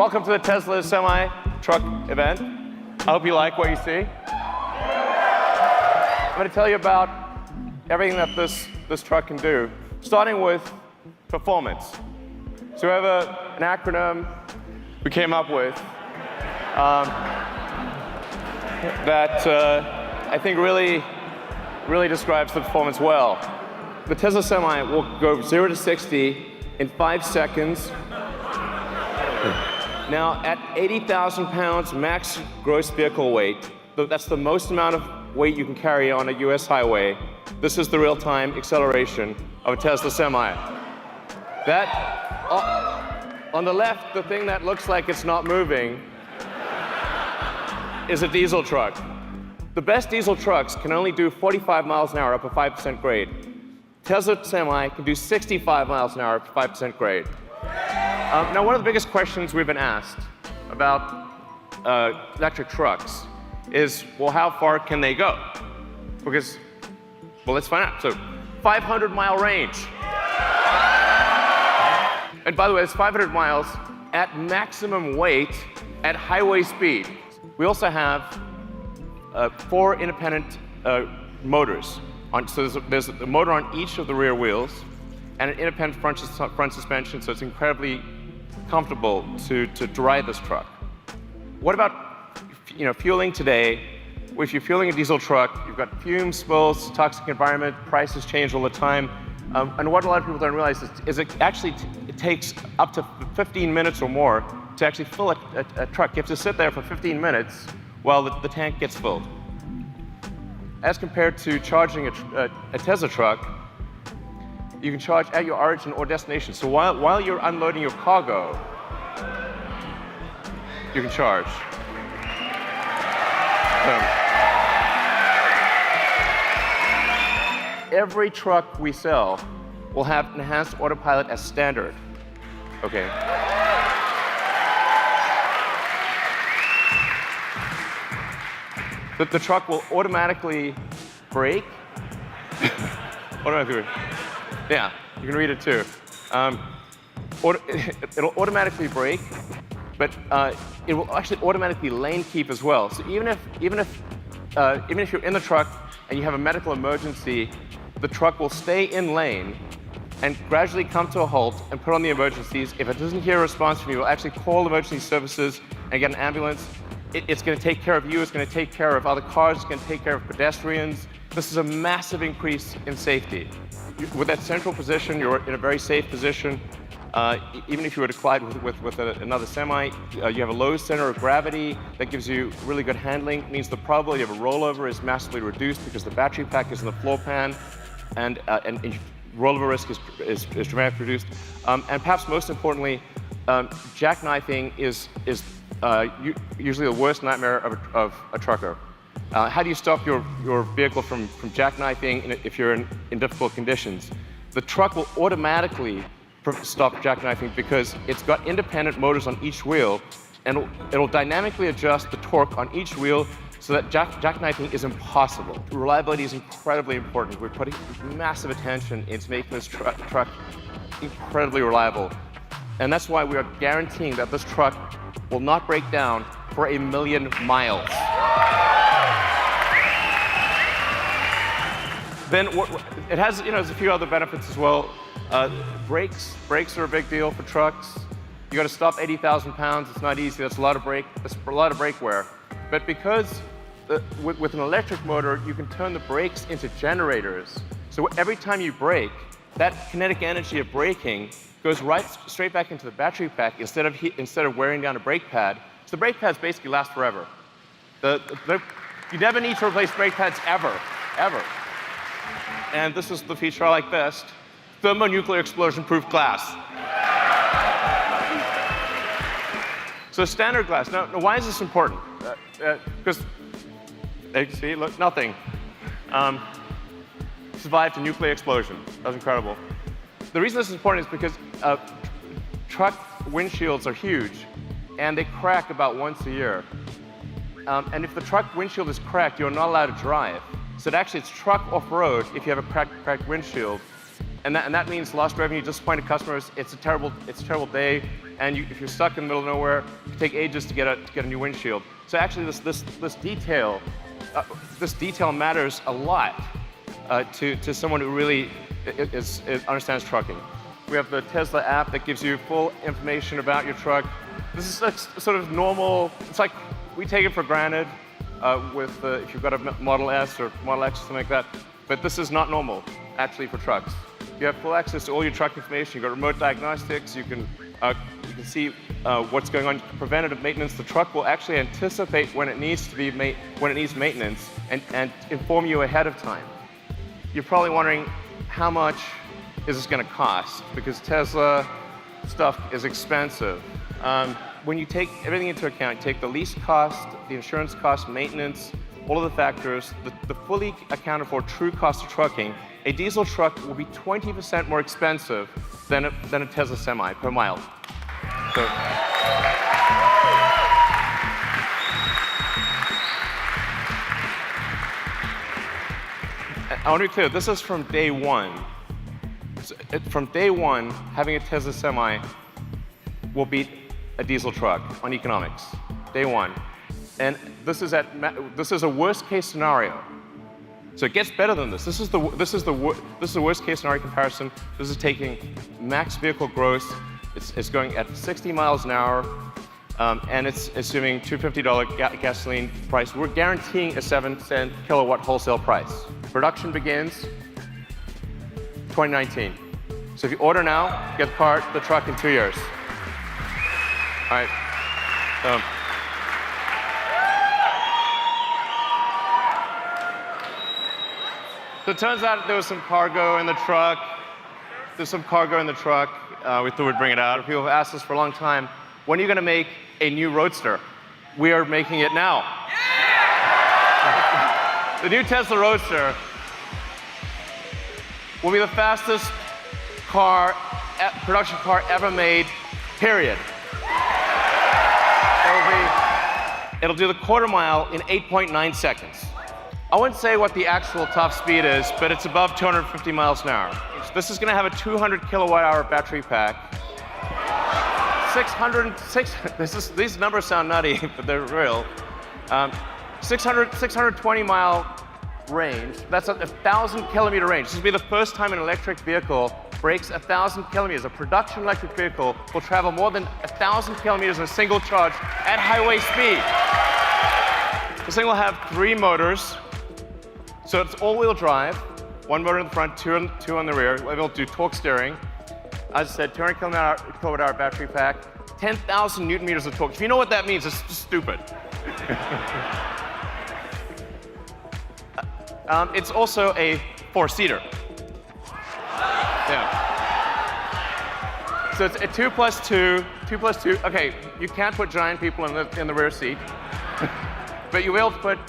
welcome to the Tesla semi-truck event. I hope you like what you see. I'm going to tell you about everything that this truck can do, starting with performance. So we have an acronym we came up with that I think really describes the performance well. The Tesla Semi will go 0 to 60 in 5 seconds. Now, at 80,000 pounds max gross vehicle weight, that's the most amount of weight you can carry on a US highway. This is the real-time acceleration of a Tesla Semi. That, on the left, the thing that looks like it's not moving is a diesel truck. The best diesel trucks can only do 45 miles an hour up a 5% grade. Tesla Semi can do 65 miles an hour up a 5% grade. Now, one of the biggest questions we've been asked about electric trucks is, well, how far can they go? Because, well, let's find out. So, 500-mile range. And by the way, it's 500 miles at maximum weight at highway speed. We also have 4 independent motors. So there's a motor on each of the rear wheels and an independent front suspension, so it's incredibly comfortable to ride this truck. What about fueling today? Well, if you're fueling a diesel truck, you've got fumes, spills, toxic environment, prices change all the time. And what a lot of people don't realize is it takes up to 15 minutes or more to actually fill a truck. You have to sit there for 15 minutes while the tank gets filled. As compared to charging a Tesla truck, you can charge at your origin or destination. So while you're unloading your cargo, you can charge. Every truck we sell will have enhanced Autopilot as standard. Okay. The truck will automatically brake. Automatically. Yeah, you can read it too. It'll automatically brake, but it will actually automatically lane keep as well. So even if you're in the truck and you have a medical emergency, the truck will stay in lane and gradually come to a halt and put on the emergencies. If it doesn't hear a response from you, it will actually call emergency services and get an ambulance. It's going to take care of you. It's going to take care of other cars. It's going to take care of pedestrians. This is a massive increase in safety. With that central position, you're in a very safe position. Even if you were to collide with another semi, you have a low center of gravity that gives you really good handling. It means the probability of a rollover is massively reduced because the battery pack is in the floor pan, and rollover risk is dramatically reduced. And perhaps most importantly, jackknifing is usually the worst nightmare of a trucker. How do you stop your vehicle from jackknifing if you're in difficult conditions? The truck will automatically stop jackknifing because it's got independent motors on each wheel, and it'll dynamically adjust the torque on each wheel so that jackknifing is impossible. Reliability is incredibly important. We're putting massive attention into making this truck incredibly reliable. And that's why we are guaranteeing that this truck will not break down for 1,000,000 miles. Then it has, there's a few other benefits as well. Brakes are a big deal for trucks. You got to stop 80,000 pounds. It's not easy. That's a lot of brake wear. But because with an electric motor, you can turn the brakes into generators. So every time you brake, that kinetic energy of braking goes straight back into the battery pack instead of wearing down a brake pad. So the brake pads basically last forever. You never need to replace brake pads ever. And this is the feature I like best: thermonuclear explosion-proof glass. So standard glass. Now, why is this important? Because, see, look, nothing. Survived a nuclear explosion. That was incredible. The reason this is important is because truck windshields are huge, and they crack about once a year. And if the truck windshield is cracked, you're not allowed to drive. So actually, it's truck off-road if you have a cracked windshield. And that means lost revenue, disappointed customers. It's a terrible day. And if you're stuck in the middle of nowhere, it can take ages to get a new windshield. So actually, this detail matters a lot to someone who really understands trucking. We have the Tesla app that gives you full information about your truck. This is sort of normal. It's like we take it for granted if you've got a Model S or Model X or something like that. But this is not normal, actually, for trucks. You have full access to all your truck information. You've got remote diagnostics. You can see what's going on. Preventative maintenance. The truck will actually anticipate when it needs maintenance and inform you ahead of time. You're probably wondering, how much is this going to cost? Because Tesla stuff is expensive. When you take everything into account, you take the lease cost, the insurance cost, maintenance, all of the factors, the fully accounted for true cost of trucking, a diesel truck will be 20% more expensive than a Tesla Semi per mile. So, I want to be clear, this is from day one. From day one, having a Tesla Semi will beat a diesel truck on economics. Day one. And this is a worst case scenario. So it gets better than this. This is the worst case scenario comparison. This is taking max vehicle gross. It's going at 60 miles an hour, and it's assuming $250 gasoline price. We're guaranteeing a 7-cent kilowatt wholesale price. Production begins 2019. So if you order now, get the truck in 2 years. All right. So it turns out there was some cargo in the truck. There's some cargo in the truck. We thought we'd bring it out. People have asked us for a long time, when are you going to make a new Roadster? We are making it now. Yeah! The new Tesla Roadster will be the fastest production car ever made, period. It'll do the quarter mile in 8.9 seconds. I wouldn't say what the actual top speed is, but it's above 250 miles an hour. This is going to have a 200 kilowatt hour battery pack. These numbers sound nutty, but they're real. 620 mile range. That's a 1,000 kilometer range. This will be the first time an electric vehicle breaks 1,000 kilometers. A production electric vehicle will travel more than 1,000 kilometers in a single charge at highway speed. This thing will have 3 motors. So it's all-wheel drive, 1 motor in the front, 2 on the rear. We'll do torque steering. As I said, 200 kilowatt hour battery pack, 10,000 newton meters of torque. If you know what that means, it's just stupid. It's also a 4-seater. Yeah. So it's a 2 plus 2. Okay, you can't put giant people in the rear seat, but you will put